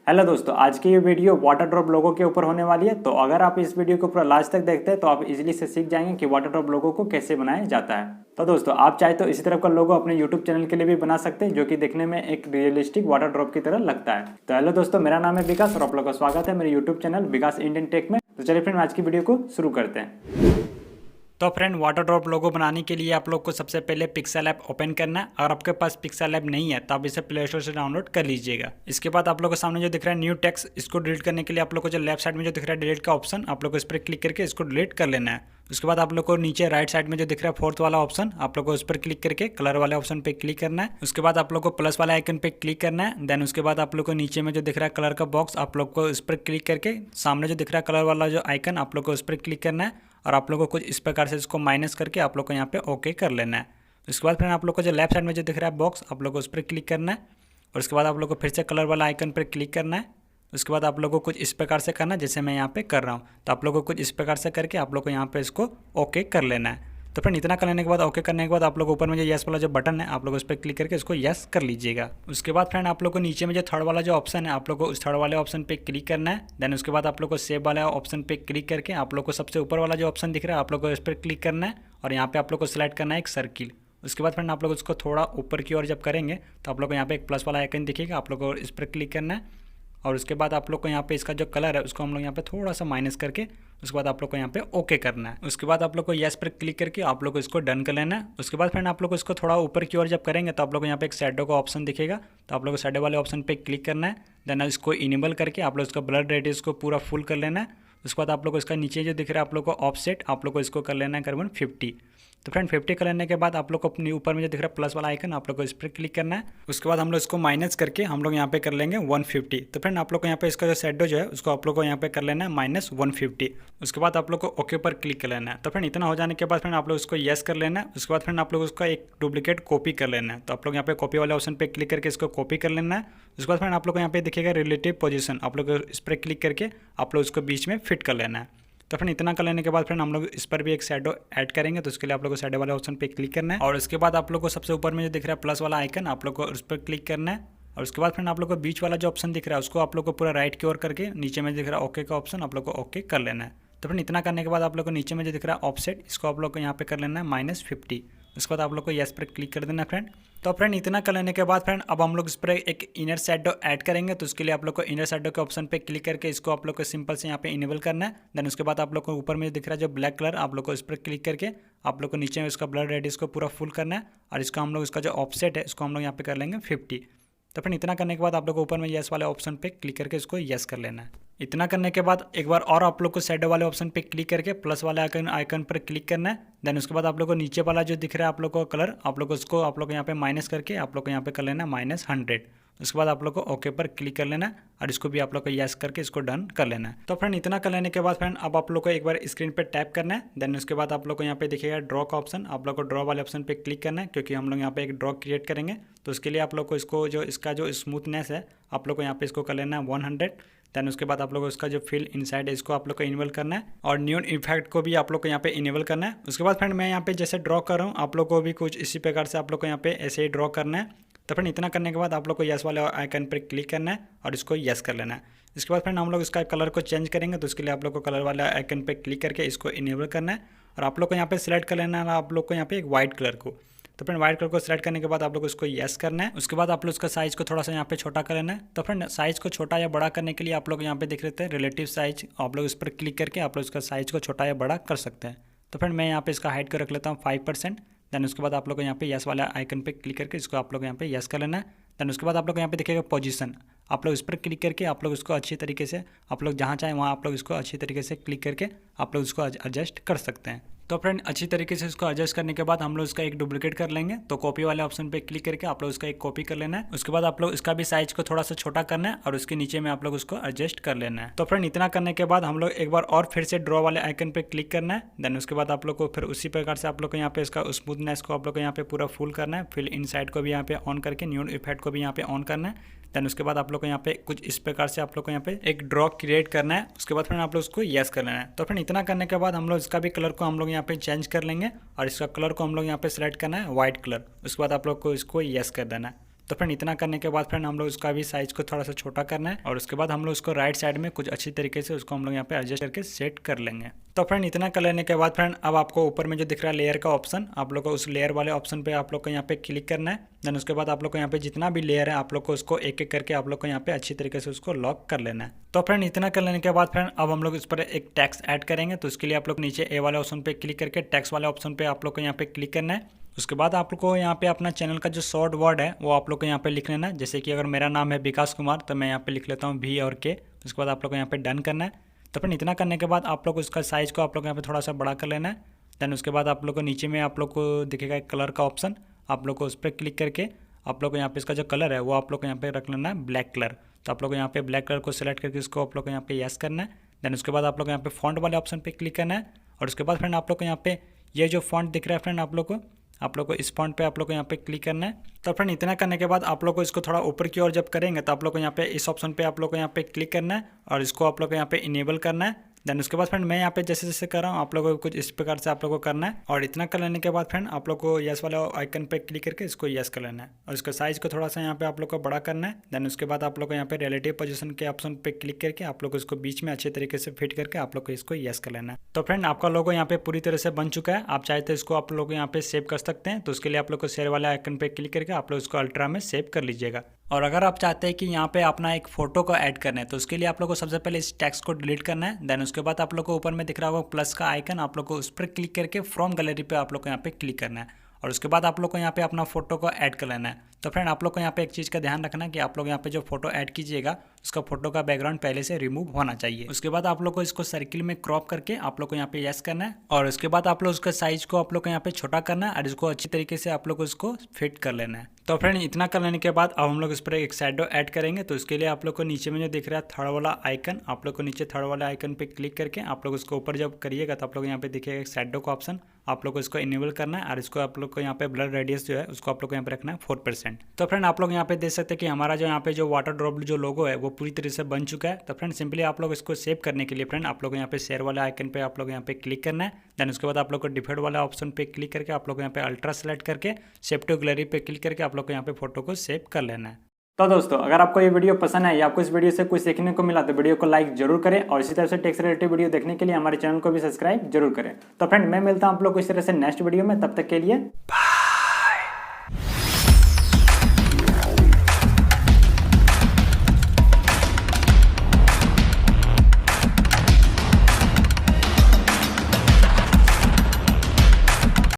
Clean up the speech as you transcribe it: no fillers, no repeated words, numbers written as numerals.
Hello दोस्तों, आज की ये वीडियो वाटर ड्रॉप लोगो के ऊपर होने वाली है। तो अगर आप इस वीडियो को पूरा लास्ट तक देखते हैं तो आप इजीली से सीख जाएंगे कि वाटर ड्रॉप लोगो को कैसे बनाया जाता है। तो दोस्तों, आप चाहे तो इसी तरह का लोगो अपने यूट्यूब चैनल के लिए भी बना सकते हैं, जो कि देखने में एक रियलिस्टिक वाटर ड्रॉप की तरह लगता है। तो हेलो दोस्तों, मेरा नाम है विकास और आप लोगों का स्वागत है मेरे यूट्यूब चैनल विकास इंडियन टेक में। तो चलिए फ्रेंड, आज की वीडियो को शुरू करते हैं। तो फ्रेंड, वाटर ड्रॉप लोगो बनाने के लिए आप लोग को सबसे पहले पिक्सेलैब ओपन करना है। अगर आपके पास पिक्सेलैब नहीं है तो आप इसे प्ले स्टोर से डाउनलोड कर लीजिएगा। इसके बाद आप लोग को सामने जो दिख रहा है न्यू टेक्स्ट, इसको डिलीट करने के लिए आप लोग को जो लेफ्ट साइड में जो दिख रहा है डिलीट का ऑप्शन, आप लोग को इस पर क्लिक करके इसको डिलीट कर लेना है। उसके बाद आप लोग को नीचे राइट साइड में जो दिख रहा है फोर्थ वाला ऑप्शन, आप लोग को उस पर क्लिक करके कलर वाले ऑप्शन पे क्लिक करना है। उसके बाद आप लोग को प्लस वाला आइकन पे क्लिक करना है। देन उसके बाद आप लोग को नीचे में जो दिख रहा है कलर का बॉक्स, आप लोग को इस पर क्लिक करके सामने जो दिख रहा है कलर वाला जो आइकन, आप लोग को उस पर क्लिक करना है और आप लोग को कुछ इस प्रकार से इसको माइनस करके आप लोग को यहाँ पे ओके कर लेना है। उसके बाद फिर आप लोग को जो लेफ्ट साइड में जो दिख रहा है बॉक्स, आप लोग को उस पर क्लिक करना है और उसके बाद आप लोग को फिर से कलर वाला आइकन पर क्लिक करना है। उसके बाद आप लोग को कुछ इस प्रकार से करना है जैसे मैं यहाँ पे कर रहा हूँ। तो आप लोग को कुछ इस प्रकार से करके आप लोग को यहाँ पे इसको ओके कर लेना है। तो फ्रेंड, इतना कर लेने के बाद ओके करने के बाद आप लोग ऊपर में जो यस वाला जो बटन है, आप लोग उस पर क्लिक करके इसको यस कर लीजिएगा। उसके बाद फ्रेंड, आप लोग को नीचे में जो थर्ड वाला जो ऑप्शन है, आप लोग को उस थर्ड वाले ऑप्शन पे क्लिक करना है। देन उसके बाद आप लोग को सेव वाला ऑप्शन पे क्लिक करके आप लोग को सबसे ऊपर वाला जो ऑप्शन दिख रहा है, आप लोग को इस पर क्लिक करना है और यहाँ पे आप लोग को सिलेक्ट करना है एक सर्किल। उसके बाद फ्रेंड, आप लोग उसको थोड़ा ऊपर की ओर जब करेंगे तो आप लोग को यहाँ पे एक प्लस वाला आइकन दिखेगा, आप लोग को इस पर क्लिक करना है और उसके बाद आप लोग को यहाँ पे इसका जो कलर है उसको हम लोग यहाँ पे थोड़ा सा माइनस करके उसके बाद आप लोग को यहाँ पे ओके करना है। उसके बाद आप लोग को यस पर क्लिक करके आप लोग को इसको डन कर लेना है। उसके बाद फ्रेंड, आप लोग को इसको थोड़ा ऊपर की ओर जब करेंगे तो आप लोग को यहाँ पे एक शैडो का ऑप्शन दिखेगा, तो आप लोग को शैडो वाले ऑप्शन पे क्लिक करना है। देन इसको इनेबल करके आप लोग इसका ब्लर रेडियस को पूरा फुल कर लेना है। उसके बाद आप लोग को इसका नीचे जो दिख रहा है आप लोग को ऑफसेट, आप लोग को इसको कर लेना है करीबन 50। तो फ्रेंड, 50 कर लेने के बाद आप लोग को अपने ऊपर में जो दिख रहा है प्लस वाला आइकन, आप लोग को इस पर क्लिक करना है। उसके बाद हम लोग इसको माइनस करके हम लोग यहाँ पे कर लेंगे 150। तो फ्रेंड, आप लोग को यहाँ पे इसका जो शैडो जो है उसको आप लोग को यहाँ पे कर लेना है -150। उसके बाद आप लोग को ओके पर क्लिक कर लेना है। तो फ्रेंड, इतना हो जाने के बाद फ्रेंड आप लोग इसको यस कर लेना है। उसके बाद फ्रेंड, आप लोग उसका एक डुप्लीकेट कॉपी कर लेना है। तो आप लोग यहाँ पे कॉपी वाले ऑप्शन पे क्लिक करके इसको कॉपी कर लेना है। उसके बाद फ्रेंड, आप लोग को यहाँ पे दिखेगा रिलेटिव पोजीशन, आप लोग इस पर क्लिक करके आप लोग इसको बीच में फिट कर लेना है। तो फ्रेंड, इतना कर लेने के बाद फ्रेंड हम लोग इस पर भी एक शैडो ऐड करेंगे, तो उसके लिए आप लोग को शैडो वाले ऑप्शन पे क्लिक करना है और उसके बाद आप लोग को सबसे ऊपर में जो दिख रहा है प्लस वाला आइकन, आप लोग को उस पर क्लिक करना है और उसके बाद फ्रेंड आप लोग को बीच वाला जो ऑप्शन दिख रहा है उसको आप लोग को पूरा राइट की ओर करके नीचे में दिख रहा है ओके का ऑप्शन, आप लोग को ओके कर लेना है। तो फ्रेंड, इतना करने के बाद आप लोग को नीचे में जो दिख रहा है ऑफसेट, इसको आप लोग को यहाँ पे कर लेना है -50। उसके बाद आप लोग को यस पर क्लिक कर देना फ्रेंड। तो फ्रेंड, इतना कर लेने के बाद फ्रेंड अब हम लोग इस पर एक इनर शैडो ऐड करेंगे, तो उसके लिए आप लोग को इनर शैडो के ऑप्शन पे क्लिक करके इसको आप लोग को सिंपल से यहाँ पे इनेबल करना है। देन उसके बाद आप लोग को ऊपर में दिख रहा है जो ब्लैक कलर, आप लोग को इस पर क्लिक करके आप लोग को नीचे में इसका ब्लर रेडियस को पूरा फुल करना है और इसका हम लोग इसका जो ऑफसेट है इसको हम लोग यहाँ पे कर लेंगे 50। तो फ्रेंड, इतना करने के बाद आप लोग को ऊपर में यस वाले ऑप्शन पे क्लिक करके इसको यस कर लेना है। इतना करने के बाद एक बार और आप लोग को शैडो वाले ऑप्शन पे क्लिक करके प्लस वाले आइकन पर क्लिक करना है। देन उसके बाद आप लोग को नीचे वाला जो दिख रहा है आप लोग को कलर, आप लोग उसको आप लोग यहाँ पे माइनस करके आप लोग को यहाँ पे कर लेना है -100। उसके बाद आप लोग को ओके पर क्लिक कर लेना है और इसको भी आप लोग को यस करके इसको डन कर लेना है। तो फ्रेंड, इतना कर लेने के बाद फ्रेंड अब आप लोग को एक बार स्क्रीन पे टैप करना है। देन उसके बाद आप लोग को यहाँ पे दिखेगा ड्रॉ का ऑप्शन, आप लोग को ड्रॉ वाले ऑप्शन पे क्लिक करना है, क्योंकि हम लोग यहाँ पे एक ड्रॉ क्रिएट करेंगे। तो उसके लिए आप लोग को इसको जो इसका जो स्मूथनेस है आप लोग को यहाँ पे इसको कर लेना है 100। देन उसके बाद आप लोग उसका जो फिल इनसाइड है इसको आप लोग को इनेबल करना है और न्यून इफेक्ट को भी आप लोग को यहाँ पे इनेबल करना है। उसके बाद फ्रेंड मैं यहाँ पे जैसे ड्रॉ कर रहा हूँ, आप लोग को भी कुछ इसी प्रकार से आप लोग को यहाँ पे ऐसे ही ड्रॉ करना है। तो फ्रेंड, इतना करने के बाद आप लोग को यस वाले आइकन पर क्लिक करना है और इसको यस कर लेना है। इसके बाद फ्रेंड हम लोग इसका कलर को चेंज करेंगे, तो उसके लिए आप लोग को कलर वाले आइकन पर क्लिक करके इसको इनेबल करना है और आप लोग को यहाँ पे सिलेक्ट कर लेना है आप लोग को यहाँ पे एक व्हाइट कलर को। तो फ्रेंड, व्हाइट कलर को सिलेक्ट करने के बाद आप लोग उसको यस करना है। उसके बाद आप लोग उसका साइज को थोड़ा सा यहाँ पे छोटा कर लेना है। तो फ्रेंड, साइज को छोटा या बड़ा करने के लिए आप लोग यहाँ पे देख लेते हैं रिलेटिव साइज, आप लोग उस पर क्लिक करके आप लोग उसका साइज को छोटा या बड़ा कर सकते हैं। तो फ्रेंड, मैं यहाँ पे इसका हाइट को रख लेता हूँ 5%। देन उसके बाद आप लोग को यहाँ पे यस वाला आइकन पे क्लिक करके इसको आप लोग यहाँ पे यस कर लेना है। देन उसके बाद आप लोग यहाँ पे दिखेगा पोजीशन, आप लोग इस पर क्लिक करके आप लोग उसको अच्छी तरीके से आप लोग जहाँ चाहें वहाँ आप लोग इसको अच्छी तरीके से क्लिक करके आप लोग इसको एडजस्ट कर सकते हैं। तो फ्रेंड, अच्छी तरीके से इसको एडजस्ट करने के बाद हम लोग इसका एक डुप्लीकेट कर लेंगे। तो कॉपी वाले ऑप्शन पे क्लिक करके आप लोग इसका एक कॉपी कर लेना है। उसके बाद आप लोग इसका भी साइज को थोड़ा सा छोटा करना है और उसके नीचे में आप लोग उसको एडजस्ट कर लेना है। तो फ्रेंड, इतना करने के बाद हम लोग एक बार और फिर से ड्रॉ वाले आइकन पे क्लिक करना है। देन उसके बाद आप लोग को फिर उसी प्रकार से आप लोग को यहाँ पे इसका स्मूथनेस को आप लोग को यहाँ पे पूरा फुल करना है। फिर इनसाइड को भी यहाँ पे ऑन करके न्यून इफेक्ट को भी यहाँ पे ऑन करना है। देन उसके बाद आप लोग को यहाँ पे कुछ इस प्रकार से आप लोग को यहाँ पे एक ड्रॉ क्रिएट करना है। उसके बाद फ्रेंड आप लोग उसको यस कर लेना है। तो फ्रेंड, इतना करने के बाद हम लोग इसका भी कलर को हम लोग यहाँ पे चेंज कर लेंगे और इसका कलर को हम लोग यहाँ पे सिलेक्ट करना है व्हाइट कलर। उसके बाद आप लोग को इसको यस कर देना है। तो फ्रेंड इतना करने के बाद फ्रेंड हम लोग उसका भी साइज को थोड़ा सा छोटा करना है और उसके बाद हम लोग उसको राइट साइड में कुछ अच्छी तरीके से उसको हम लोग यहाँ पे एडजस्ट करके सेट कर लेंगे। तो फ्रेंड इतना कर लेने के बाद फ्रेंड अब आपको ऊपर में जो दिख रहा है लेयर का ऑप्शन, आप लोग को उस लेयर वाले ऑप्शन पे आप लोग को यहाँ पे क्लिक करना है। देन उसके बाद आप लोग को यहाँ पे जितना भी लेयर है आप लोग को उसको एक एक करके आप लोग को यहाँ पे अच्छी तरीके से उसको लॉक कर लेना है। तो फ्रेंड इतना कर लेने के बाद फ्रेंड अब हम लोग इस पर एक टैक्स ऐड करेंगे। तो उसके लिए आप लोग नीचे ए वाले ऑप्शन पे क्लिक करके टैक्स वाले ऑप्शन पे आप लोग को यहाँ पे क्लिक करना है। उसके बाद आप लोग को यहाँ पे अपना चैनल का जो शॉर्ट वर्ड है वो आप लोग को यहाँ पे लिख लेना है। जैसे कि अगर मेरा नाम है विकास कुमार तो मैं यहाँ पे लिख लेता हूँ वी और के। उसके बाद आप लोग को यहाँ पे डन करना है। तो फिर इतना करने के बाद आप लोग उसका साइज़ को आप लोग यहाँ पे थोड़ा सा बड़ा कर लेना है। देन उसके बाद आप लोग को नीचे में आप लोग को दिखेगा एक कलर का ऑप्शन, आप लोग को उस पर क्लिक करके आप लोग को यहाँ पे इसका जो कलर है वो आप लोग को यहाँ पे रख लेना है ब्लैक कलर। तो आप लोग को यहाँ पे ब्लैक कलर को सिलेक्ट करके इसको आप लोग को यहाँ पे यस करना है। देन उसके बाद आप लोग यहाँ पे फॉन्ट वाले ऑप्शन पे क्लिक करना है और उसके बाद फ्रेंड आप लोग को यहाँ पे ये जो फॉन्ट दिख रहा है फ्रेंड आप लोग को इस फॉन्ट पे आप लोग को यहाँ पे क्लिक करना है। तो फ्रेंड इतना करने के बाद आप लोग को इसको थोड़ा ऊपर की ओर जब करेंगे तो आप लोग को यहाँ पे इस ऑप्शन पे आप लोग को यहाँ पे क्लिक करना है और इसको आप लोग को यहाँ पे इनेबल करना है। देन उसके बाद फ्रेंड मैं यहाँ पे जैसे जैसे कर रहा हूँ आप लोगों को कुछ इस प्रकार से आप लोगों को करना है। और इतना कर लेने के बाद फ्रेंड आप लोग को यस वाले आइकन पे क्लिक करके इसको यस कर लेना है और इसका साइज को थोड़ा सा यहाँ पे आप लोग को बड़ा करना है। देन उसके बाद आप लोग को यहाँ पे रिलेटिव पोजीशन के ऑप्शन पे क्लिक करके आप लोग को इसको बीच में अच्छे तरीके से फिट करके आप लोग को इसको यस कर लेना है। तो फ्रेंड आपका लोगो यहाँ पे पूरी तरह से बन चुका है। आप चाहे तो इसको आप लोग यहाँ पे सेव कर सकते हैं। तो उसके लिए आप लोग को शेयर वाले आइकन पे क्लिक करके आप लोग इसको अल्ट्रा में सेव कर लीजिएगा। और अगर आप चाहते हैं कि यहाँ पे अपना एक फोटो को ऐड करना है तो उसके लिए आप लोग को सबसे पहले इस टेक्स्ट को डिलीट करना है। देन उसके बाद आप लोग को ऊपर में दिख रहा होगा प्लस का आइकन, आप लोग को उस पर क्लिक करके फ्रॉम गैलरी पे आप लोग को यहाँ पे क्लिक करना है और उसके बाद आप लोग को यहाँ पे अपना फोटो को ऐड कर लेना है। तो फ्रेंड आप लोग को यहाँ पे एक चीज़ का ध्यान रखना है कि आप लोग यहाँ पे जो फोटो ऐड कीजिएगा उसका फोटो का बैकग्राउंड पहले से रिमूव होना चाहिए। उसके बाद आप लोग को इसको सर्किल में क्रॉप करके आप लोग को यहाँ पे यस करना है और उसके बाद आप लोग उसका साइज को आप लोग को यहाँ पे छोटा करना है और इसको अच्छी तरीके से आप लोग को इसको फिट कर लेना है। तो फ्रेंड इतना कर लेने के बाद अब हम लोग इस पर एक शैडो ऐड करेंगे। तो उसके लिए आप लोग को नीचे में जो दिख रहा है थर्ड वाला आइकन, आप लोग को नीचे थर्ड वाला आइकन पे क्लिक करके आप लोग उसको ऊपर जब करिएगा तो आप लोग यहाँ पे दिखेगा एक शैडो का ऑप्शन, आप लोग को इसको इनेबल करना है और इसको आप लोग को यहाँ पे ब्लर रेडियस जो है उसको आप लोग को यहाँ पे रखना है 4%। तो फ्रेंड आप लोग यहाँ पे देख सकते हैं कि हमारा जो यहाँ पे जो वाटर ड्रॉप जो लोगो है वो पूरी तरह से बन चुका है। तो फ्रेंड सिंपली आप लोग इसको सेव करने के लिए फ्रेंड आप लोग यहाँ पे शेयर वाले आइकन पे आप लोग यहाँ पे क्लिक करना है। देन उसके बाद आप लोग को डिफॉल्ट वाला ऑप्शन पे क्लिक करके आप लोग यहाँ पे अल्ट्रा सेलेक्ट करके सेव टू गैलरी पे क्लिक करके आप लोग को यहाँ पे फोटो को सेव कर लेना है। तो दोस्तों अगर आपको ये वीडियो पसंद है या आपको इस वीडियो से कुछ सीखने को मिला तो वीडियो को लाइक जरूर करें और इसी तरह से टेक्स रिलेटेड वीडियो देखने के लिए हमारे चैनल को भी सब्सक्राइब जरूर करें। तो फ्रेंड मैं मिलता हूं आप लोग को इस तरह से नेक्स्ट वीडियो में, तब तक के लिए